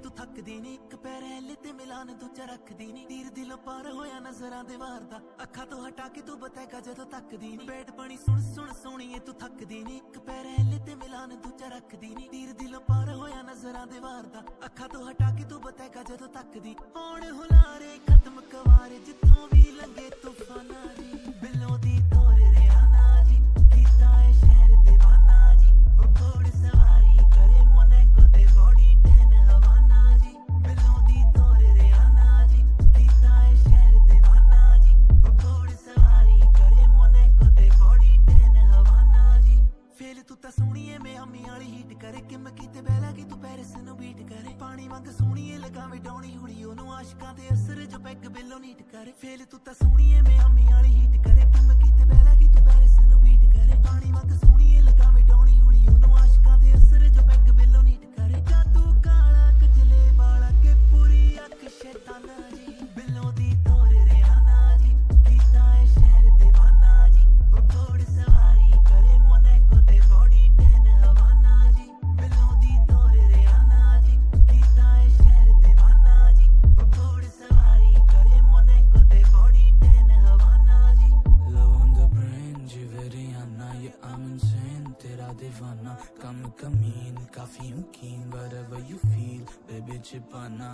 तू थकदी नी एक पैर हिले ते मिलान दूजा रखदी नी तीर दिलों पार होया नजरां दे वार दा अखा तो हटा के तू बताएगा जदों तकदी नी बैठ बनी सुन सुन सोहणीए तू थकदी नी एक पैर हिले ते मिलान दूजा रखदी नी तीर दिलों पार होया नजरां दे वार दा अखा तो हटा के तू बताएगा जदों तकदी होण हुलारे खत्म कवारे जिथों भी लंघे तूफाना जी बिलों दी तोर रियाना जी कीता है शहर दीवाना जी ओ घोड़ सवारी करे मोनेको ते बॉडी टेन हवाना जी बिलों दी तोर रियाना जी कीता है शहर दीवाना जी ओ घोड़ सवारी करे मोनेको ते बॉडी टेन हवाना जी फेल तू ता सोहणीए मैं अम्मी वाली हीट करे कि मैं कीते बहला कि तू पैरिस नू बीट करे पानी वांग सोहणीए लगावे डौणी हुड़ी ओनू आशिकां दे असर जो पैग बिलो नीट करे फेल तू ता सोहणीए मैं अम्मी वाली हीट करे कि मैं कीते बहला कि तू पैरिस नू बीट करे पानी वांग सोहणीए लगावे डौणी हुड़ी ओनू आशिकां दे असर जो पैग बिलो नीट करे जादू काला कजले वाला के पूरी अख शैताना जी बिलो दी तोर रियाना जी कीता है शहर दीवाना जी ओ घोड़ सवारी करे मोनेको ते बॉडी टेन हवाना जी बिलो दी तोर रियाना जी कीता है शहर दीवाना जी ओ घोड़ सवारी करे मोनेको ते बॉडी टेन हवाना जी Love on the brain, Jiveriana, yeah I'm insane, तेरा दीवाना कम कमीन काफी हूँ keen, whatever you feel, baby छिपाना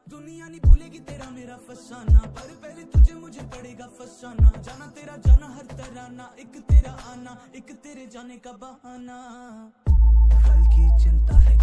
दुनिया नहीं भूलेगी तेरा मेरा फसाना पर पहले तुझे मुझे पड़ेगा फसाना जाना तेरा जाना हर तरह ना एक तेरा आना एक तेरे जाने का बहाना कल की चिंता है